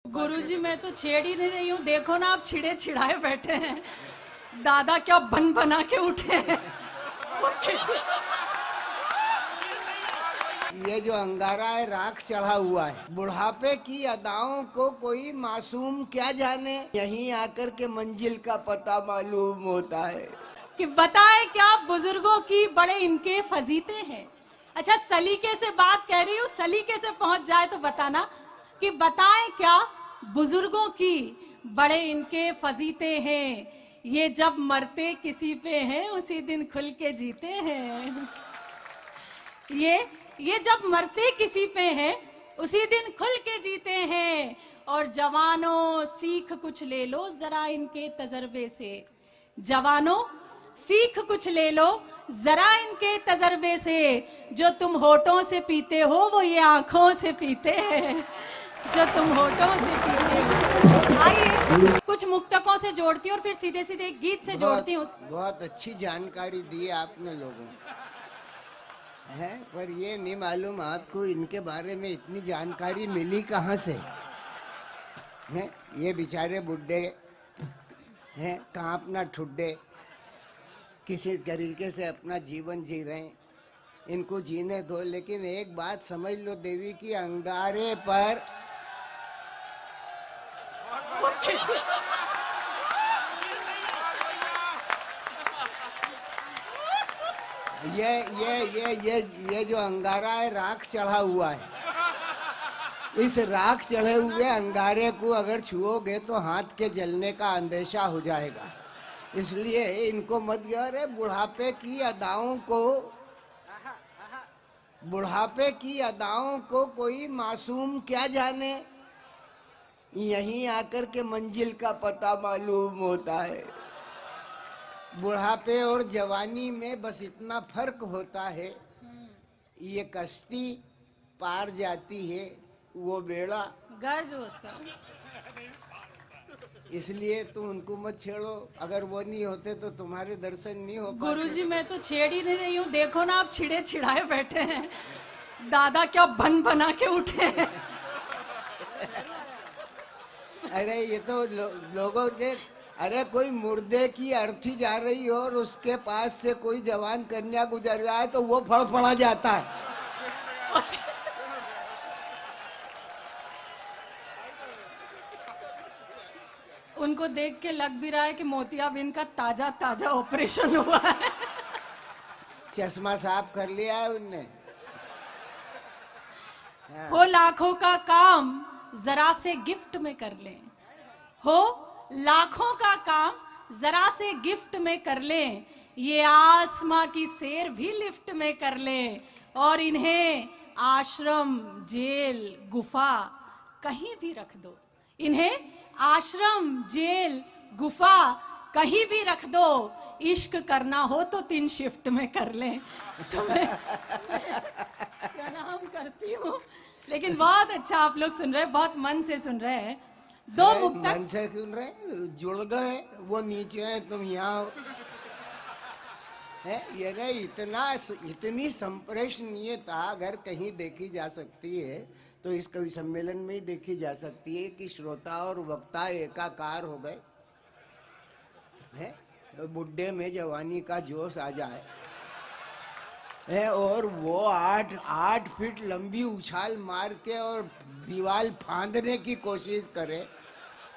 गुरुजी मैं तो छेड़ ही नहीं रही हूँ, देखो ना आप छिड़े छिड़ाए बैठे हैं। दादा क्या बन बना के उठे हैं। ये जो अंगारा है राख चढ़ा हुआ है। बुढ़ापे की अदाओं को कोई मासूम क्या जाने, यहीं आकर के मंजिल का पता मालूम होता है। कि बताए क्या बुजुर्गों की बड़े इनके फजीते हैं। अच्छा सलीके से बात कह रही हूँ, सलीके से पहुंच जाए तो बताना कि बताए क्या बुजुर्गों की बड़े इनके फजीते हैं। ये जब मरते किसी पे हैं उसी दिन खुल के जीते हैं। ये जब मरते किसी पे हैं उसी दिन खुल के जीते हैं। और जवानों सीख कुछ ले लो जरा इनके तजर्बे से। जवानों सीख कुछ ले लो जरा इनके तजर्बे से। जो तुम होठों से पीते हो वो ये आंखों से पीते हैं। जो तुम होठों से पीते हो। आइए कुछ मुक्तकों से जोड़ती हूँ और फिर सीधे सीधे एक गीत से जोड़ती हूँ। बहुत अच्छी जानकारी दी है आपने लोगों है, पर ये नहीं मालूम आपको इनके बारे में इतनी जानकारी मिली कहाँ से है। ये बेचारे बुड्ढे हैं, कहाँ अपना ठुड्डे किसी तरीके से अपना जीवन जी रहे हैं, इनको जीने दो। लेकिन एक बात समझ लो देवी की अंगारे पर ये जो अंगारा है राख चढ़ा हुआ है। इस राख चढ़े हुए अंगारे को अगर छुओगे तो हाथ के जलने का अंदेशा हो जाएगा। इसलिए इनको मत अरे बुढ़ापे की अदाओं को कोई मासूम क्या जाने, यहीं आकर के मंजिल का पता मालूम होता है। बुढ़ापे और जवानी में बस इतना फर्क होता है, ये कश्ती पार जाती है वो बेड़ा गर्द होता। इसलिए तुम उनको मत छेड़ो, अगर वो नहीं होते तो तुम्हारे दर्शन नहीं हो पाते। गुरुजी मैं तो छेड़ ही नहीं रही हूँ, देखो ना आप छिड़े छिड़ाए बैठे हैं। दादा क्या बन बना के उठे हैं। अरे ये तो लोगों के, अरे कोई मुर्दे की अर्थी जा रही हो और उसके पास से कोई जवान कन्या गुजर जाए तो वो फड़फड़ा जाता है। उनको देख के लग भी रहा है कि मोतियाबिंद का ताजा ताजा ऑपरेशन हुआ है। चश्मा साफ कर लिया है उनने। हो लाखों का काम जरा से गिफ्ट में कर लें। हो लाखों का काम जरा से गिफ्ट में कर लें। ये आसमां की सैर भी लिफ्ट में कर लें। और इन्हें आश्रम जेल गुफा कहीं भी रख दो। इन्हें आश्रम जेल गुफा कहीं भी रख दो। इश्क करना हो तो 3 शिफ्ट में कर लें। तो मैं प्रणाम करती हूँ। लेकिन बहुत अच्छा आप लोग सुन रहे हैं, बहुत मन से सुन रहे हैं। 2 मुक्तक मन से सुन रहे, जुड़ गए। वो नीचे है, तुम यहाँ है। ये ना इतनी संप्रेषणीयता अगर कहीं देखी जा सकती है तो इस कवि सम्मेलन में ही देखी जा सकती है कि श्रोता और वक्ता एकाकार हो गए हैं। तो बुड्ढे में जवानी का जोश आ जाए है और वो 8 फीट लंबी उछाल मार के और दीवार फांदने की कोशिश करे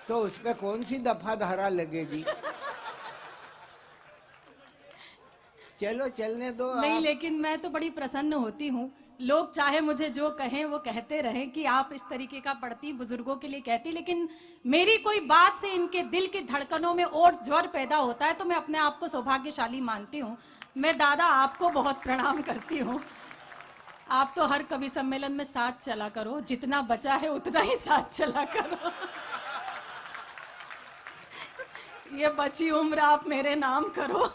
तो उस पर कौन सी दफा धारा लगेगी। चलो चलने दो नहीं आप। लेकिन मैं तो बड़ी प्रसन्न होती हूँ। लोग चाहे मुझे जो कहें वो कहते रहें कि आप इस तरीके का पढ़ती बुजुर्गों के लिए कहती, लेकिन मेरी कोई बात से इनके दिल की धड़कनों में और ज्वर पैदा होता है तो मैं अपने आप को सौभाग्यशाली मानती हूँ। मैं दादा आपको बहुत प्रणाम करती हूँ। आप तो हर कवि सम्मेलन में साथ चला करो, जितना बचा है उतना ही साथ चला करो। ये बची उम्र आप मेरे नाम करो।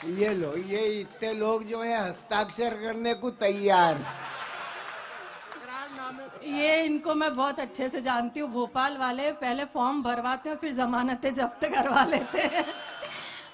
ये लो, ये इतने लोग जो है हस्ताक्षर करने को तैयार। ये इनको मैं बहुत अच्छे से जानती हूँ। भोपाल वाले पहले फॉर्म भरवाते हैं फिर जमानतें जब्त करवा लेते हैं।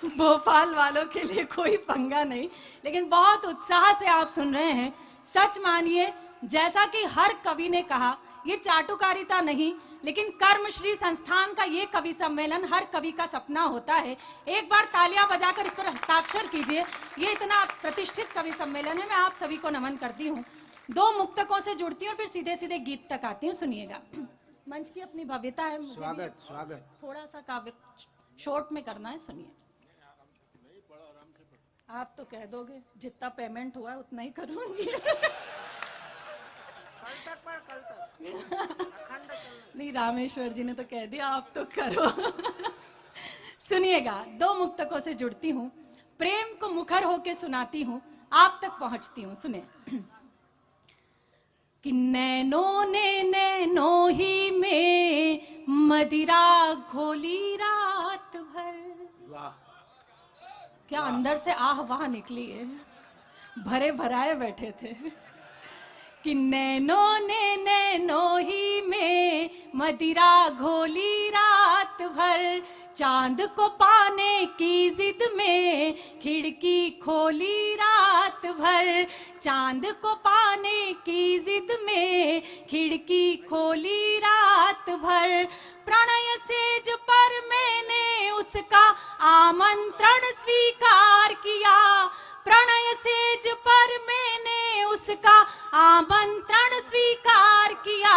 भोपाल वालों के लिए कोई पंगा नहीं, लेकिन बहुत उत्साह से आप सुन रहे हैं। सच मानिए, जैसा कि हर कवि ने कहा, ये चाटुकारिता नहीं, लेकिन कर्मश्री संस्थान का ये कवि सम्मेलन हर कवि का सपना होता है। एक बार तालियां बजाकर इस पर हस्ताक्षर कीजिए। ये इतना प्रतिष्ठित कवि सम्मेलन है। मैं आप सभी को नमन करती हूँ। 2 मुक्तकों से जुड़ती हूँ और फिर सीधे सीधे गीत तक आती हूँ। सुनिएगा, मंच की अपनी भव्यता है, मुझे स्वागत स्वागत। थोड़ा सा काव्य शॉर्ट में करना है। सुनिए, आप तो कह दोगे जितना पेमेंट हुआ है उतना ही करूंगी। नहीं, रामेश्वर जी ने तो कह दिया, आप तो करो। सुनिएगा, 2 मुक्तकों से जुड़ती हूँ, प्रेम को मुखर होके सुनाती हूँ, आप तक पहुंचती हूँ। सुने कि नैनों ने नैनों ही में मदिरा घोली रात भर। वाह, क्या अंदर से आह वाह निकली है, भरे भराए बैठे थे। कि नैनों ने नैनों ही में मदिरा घोली रात भर, चांद को पाने की जिद में खिड़की खोली रात भर, चांद को पाने की जिद में खिड़की खोली रात भर। प्रणय सेज पर मैंने उसका आमंत्रण स्वीकार किया, प्रणय सेज पर मैंने उसका आमंत्रण स्वीकार किया।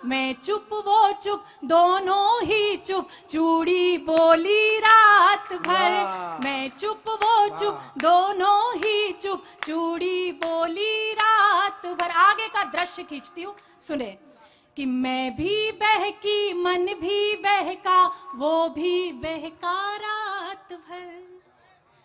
मैं चुप वो चुप, दोनों ही चुप, चूड़ी बोली रात भर। मैं चुप वो चुप, दोनों ही चुप, चूड़ी बोली रात भर। आगे का दृश्य खींचती हूँ, सुने। कि मैं भी बहकी, मन भी बहका, वो भी बहका रात भर।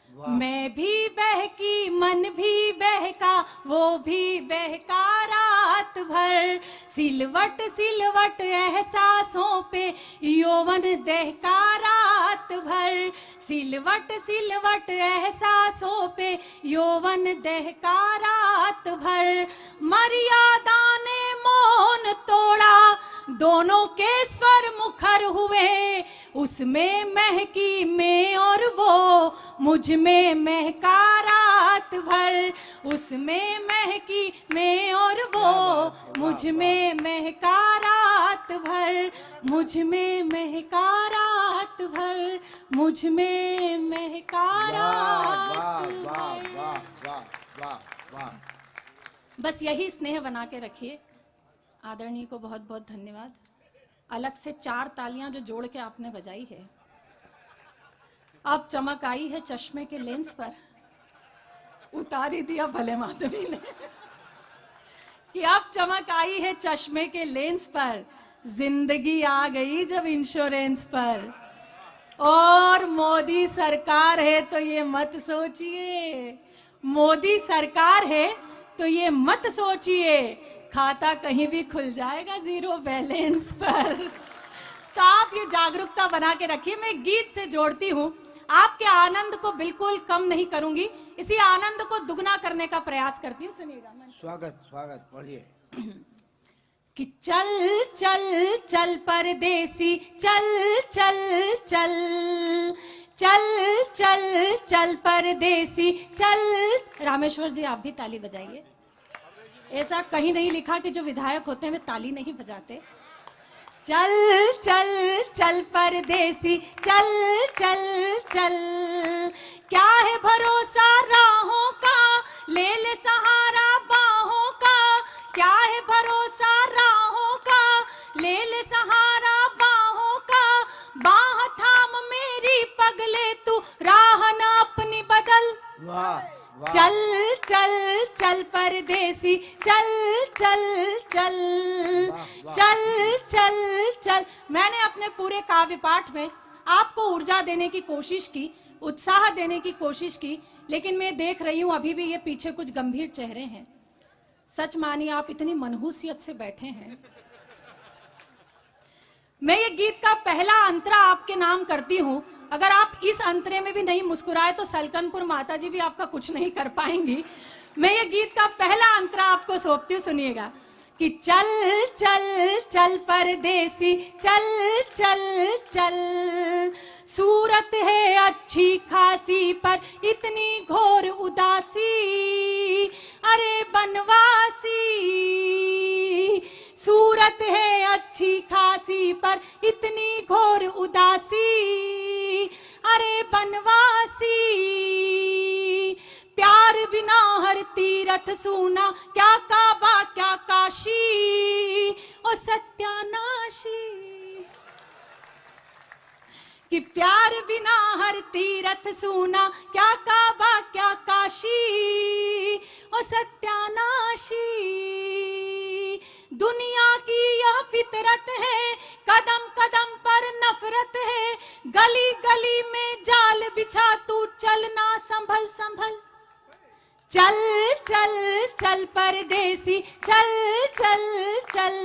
मैं भी बहकी, मन भी बहका, वो भी बहका रात भर। सिलवट सिलवट एहसासों पे यौवन दहका रात भर। सिलवट सिलवट एहसासों पे यौवन दहका रात भर। मर्यादा ने मौन तोड़ा, दोनों के स्वर मुखर हुए, उसमें महकी मैं और वो मुझ में महका रात भर। उसमें महकी मैं और वो मुझ में महका रात भर। मुझ में महका रात भर, मुझ में महका रात भर। बस यही स्नेह बना के रखिए। आदरणीय को बहुत बहुत धन्यवाद। अलग से 4 तालियां जो जोड़ के आपने बजाई है। अब चमक आई है चश्मे के लेंस पर, उतार ही दिया भले माधवी ने। कि अब चमक आई है चश्मे के लेंस पर, जिंदगी आ गई जब इंश्योरेंस पर। और मोदी सरकार है तो ये मत सोचिए, मोदी सरकार है तो ये मत सोचिए, खाता कहीं भी खुल जाएगा 0 बैलेंस पर। तो आप ये जागरूकता बना के रखिए। मैं गीत से जोड़ती हूँ, आपके आनंद को बिल्कुल कम नहीं करूंगी, इसी आनंद को दुगना करने का प्रयास करती हूँ। सुनिएगा। स्वागत स्वागत, पढ़िए। कि चल चल चल परदेसी, चल चल चल, चल चल चल परदेसी चल। रामेश्वर जी आप भी ताली बजाइए। ऐसा कहीं नहीं लिखा कि जो विधायक होते हैं वे ताली नहीं बजाते। चल चल चल परदेसी, चल चल चल। क्या है भरोसा राहों का, ले ले सहारा बाहों का। क्या है भरोसा राहों का, ले ले सहारा बाहों का। बाह थाम मेरी पगले तू, राह न अपनी बदल। वाह, चल चल चल परदेसी, चल चल चल, चल चल चल। मैंने अपने पूरे काव्य पाठ में आपको ऊर्जा देने की कोशिश की, उत्साह देने की कोशिश की, लेकिन मैं देख रही हूं अभी भी ये पीछे कुछ गंभीर चेहरे हैं। सच मानिए, आप इतनी मनहूसियत से बैठे हैं। मैं ये गीत का पहला अंतरा आपके नाम करती हूं। अगर आप इस अंतरे में भी नहीं मुस्कुराए तो सलकनपुर माता जी भी आपका कुछ नहीं कर पाएंगी। मैं ये गीत का पहला अंतरा आपको सौंपती हूँ, सुनिएगा। कि चल चल चल परदेसी चल चल चल, सूरत है अच्छी खासी पर इतनी घोर उदासी, अरे बनवासी। सूरत है अच्छी खासी पर इतनी घोर उदासी, अरे बनवासी। प्यार बिना हर तीरथ सूना, क्या काबा क्या काशी, ओ सत्यानाशी। कि प्यार बिना हर तीरथ सूना, क्या काबा क्या काशी, ओ सत्यानाशी। दुनिया की यह फितरत है, कदम कदम पर नफरत है, गली गली में जाल बिछा तू चलना संभल संभल। चल चल चल परदेसी चल चल चल।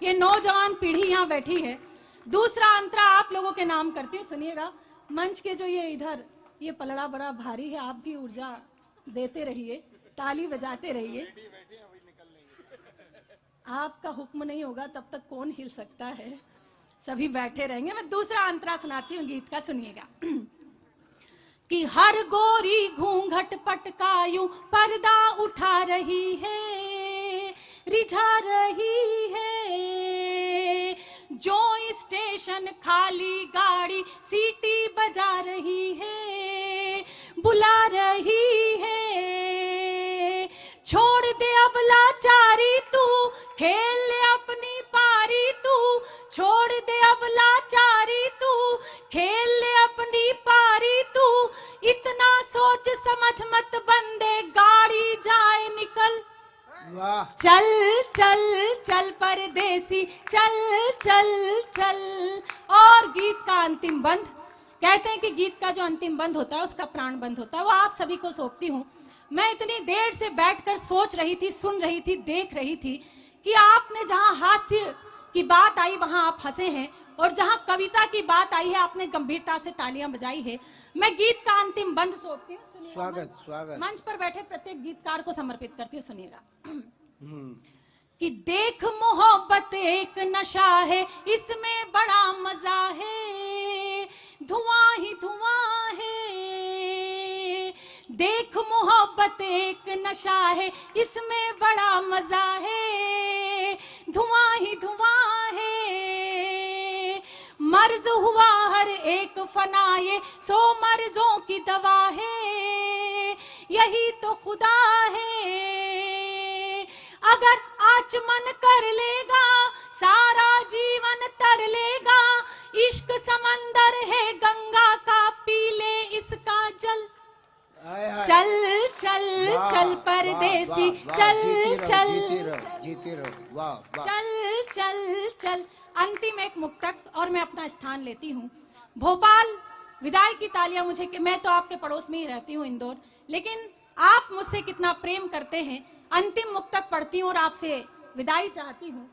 ये नौजवान पीढ़ी यहाँ बैठी है। दूसरा अंतरा आप लोगों के नाम करती हूँ, सुनिएगा। मंच के जो ये इधर ये पलड़ा बड़ा भारी है, आप भी ऊर्जा देते रहिए, ताली बजाते रहिए। आपका हुक्म नहीं होगा तब तक कौन हिल सकता है, सभी बैठे रहेंगे। मैं दूसरा अंतरा सुनाती हूँ गीत का, सुनिएगा। कि हर गोरी घूंघट पटकायूं पर्दा उठा रही है, रिझा रही है। जो स्टेशन खाली गाड़ी सीटी बजा रही है, बुला रही है। छोड़ दे अब लाचारी तू, खेल ले अपनी पारी तू। छोड़ दे अब लाचारी तू, खेल ले अपनी पारी तू। इतना सोच समझ मत बंदे, गाड़ी जाए निकल। वाह। चल चल चल परदेसी चल चल चल। और गीत का अंतिम बंद, कहते हैं कि गीत का जो अंतिम बंद होता है उसका प्राण बंद होता है, वो आप सभी को सौंपती हूँ। मैं इतनी देर से बैठकर सोच रही थी, सुन रही थी, देख रही थी कि आपने जहां हास्य की बात आई वहां आप हंसे हैं, और जहां कविता की बात आई है आपने गंभीरता से तालियां बजाई है। मैं गीत का अंतिम बंद सौंपती हूँ। स्वागत स्वागत। मंच पर बैठे प्रत्येक गीतकार को समर्पित करती हूँ, सुनिएगा। कि देख मोहब्बत एक नशा है, इसमें बड़ा मजा है, धुआं ही धुआं है। देख मोहब्बत एक नशा है, इसमें बड़ा मजा है, धुआं ही धुआं है। मर्ज हुआ हर एक फनाए, 100 मर्जों की दवा है, यही तो खुदा है। अगर आचमन कर लेगा सारा जीवन तर लेगा, इश्क समंदर है गंगा का, पी ले इसका जल। चल चल चल परदेसी चल चल जीती रहो। वाह वाह। चल चल चल। अंतिम एक मुक्तक और मैं अपना स्थान लेती हूँ। भोपाल विदाई की तालियां मुझे, मैं तो आपके पड़ोस में ही रहती हूँ इंदौर, लेकिन आप मुझसे कितना प्रेम करते हैं। अंतिम मुक्तक पढ़ती हूँ और आपसे विदाई चाहती हूँ।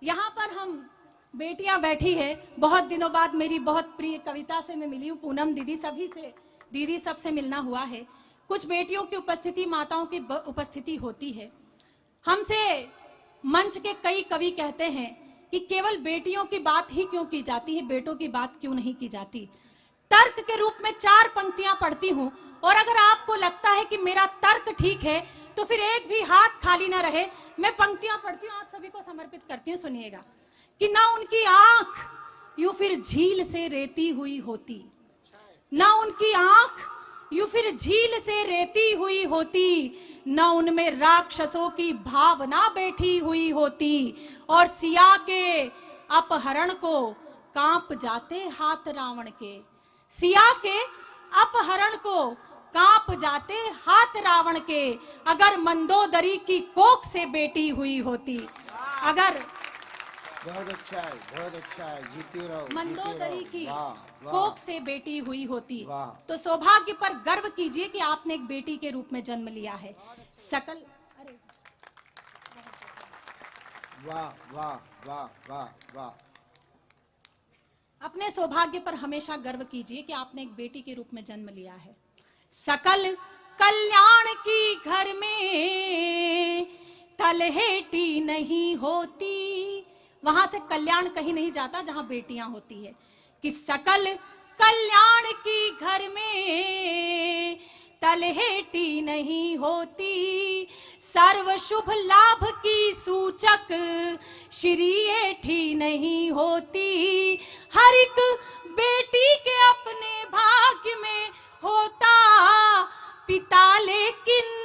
यहाँ पर हम बेटियां बैठी है, बहुत दिनों बाद मेरी बहुत प्रिय कविता से मैं मिली हूँ, पूनम दीदी, सभी से दीदी सबसे मिलना हुआ है। कुछ बेटियों की उपस्थिति, माताओं की उपस्थिति होती है। हमसे मंच के कई कवि कहते हैं कि केवल बेटियों की बात ही क्यों की जाती है, बेटों की बात क्यों नहीं की जाती। तर्क के रूप में 4 पंक्तियां पढ़ती हूं, और अगर आपको लगता है कि मेरा तर्क ठीक है तो फिर एक भी हाथ खाली ना रहे। मैं पंक्तियां पढ़ती हूं, आप सभी को समर्पित करती हूं, सुनिएगा। कि ना उनकी आंख यूं फिर झील से रेती हुई होती, ना उनकी आंख यूं फिर झील से रेती हुई होती, न उनमें राक्षसों की भावना बैठी हुई होती, और सिया के अपहरण को कांप जाते हाथ रावण के। सिया के अपहरण को कांप जाते हाथ रावण के, अगर मंदोदरी की कोख से बेटी हुई होती। अगर बहुत अच्छा है, बहुत अच्छा है, जीती रहो। मंदोदरी की वाह, वाह। कोख से बेटी हुई होती, वाह। तो सौभाग्य पर गर्व कीजिए कि आपने एक बेटी के रूप में जन्म लिया है। सकल अरे वाह वाह वाह वाह वाह। अपने सौभाग्य पर हमेशा गर्व कीजिए कि आपने एक बेटी के रूप में जन्म लिया है। सकल कल्याण की घर में तलहेटी नहीं होती, वहां से कल्याण कहीं नहीं जाता जहां बेटियां होती है, कि सकल कल्याण की घर में तलहेटी नहीं होती, सर्व शुभ लाभ की सूचक श्री एठी नहीं होती, हर एक बेटी के अपने भाग्य में होता पिता, लेकिन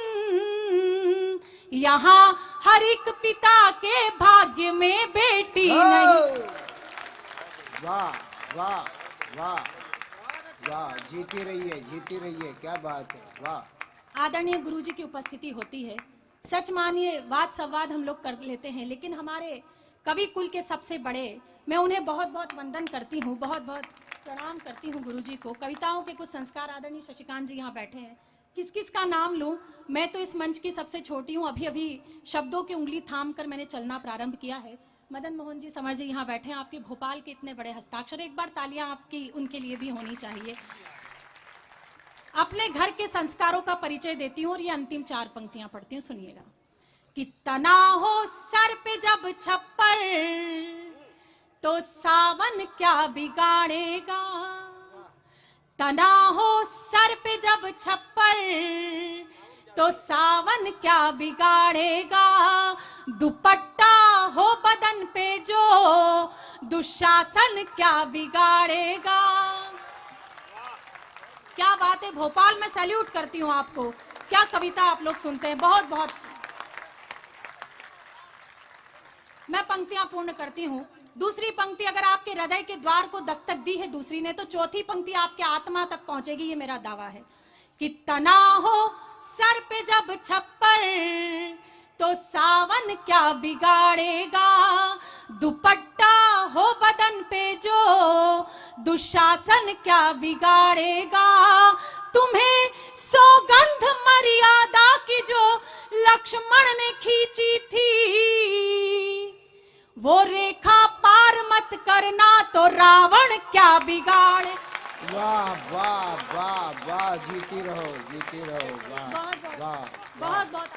यहाँ हर एक पिता के भाग्य में बेटी नहीं। वाह वाह वाह वाह, जीती रहिए, क्या बात है, वाह। आदरणीय गुरुजी की उपस्थिति होती है, सच मानिए वाद संवाद हम लोग कर लेते हैं, लेकिन हमारे कवि कुल के सबसे बड़े, मैं उन्हें बहुत बहुत वंदन करती हूँ, बहुत बहुत प्रणाम करती हूँ गुरुजी को। कविताओं के कुछ संस्कार, आदरणीय शशिकांत जी यहाँ बैठे हैं, किस किस का नाम लूं? मैं तो इस मंच की सबसे छोटी हूँ, अभी अभी शब्दों की उंगली थाम कर मैंने चलना प्रारंभ किया है। मदन मोहन जी, समर जी यहाँ बैठे हैं, आपके भोपाल के इतने बड़े हस्ताक्षर, एक बार तालियां आपकी उनके लिए भी होनी चाहिए। अपने घर के संस्कारों का परिचय देती हूँ और ये अंतिम 4 पंक्तियां पढ़ती हूँ, सुनिएगा। कि तना हो सर पे जब छप्पर तो सावन क्या बिगाड़ेगा, तना हो सर पे जब छप्पर तो सावन क्या बिगाड़ेगा, दुपट्टा हो बदन पे जो दुशासन क्या बिगाड़ेगा। क्या बात है, भोपाल में सैल्यूट करती हूँ आपको, क्या कविता आप लोग सुनते हैं, बहुत बहुत। मैं पंक्तियां पूर्ण करती हूँ। दूसरी पंक्ति अगर आपके हृदय के द्वार को दस्तक दी है दूसरी ने, तो चौथी पंक्ति आपके आत्मा तक पहुंचेगी, ये मेरा दावा है। कि तना हो सर पे जब छप्पर तो सावन क्या बिगाड़ेगा, दुपट्टा हो बदन पे जो दुशासन क्या बिगाड़ेगा, तुम्हें सौगंध मर्यादा की जो लक्ष्मण ने खींची थी, वो रेखा पार मत करना तो रावण क्या बिगाड़े। वाह वाह वाह वाह, जीती रहो, वाह वाह बहुत बहुत।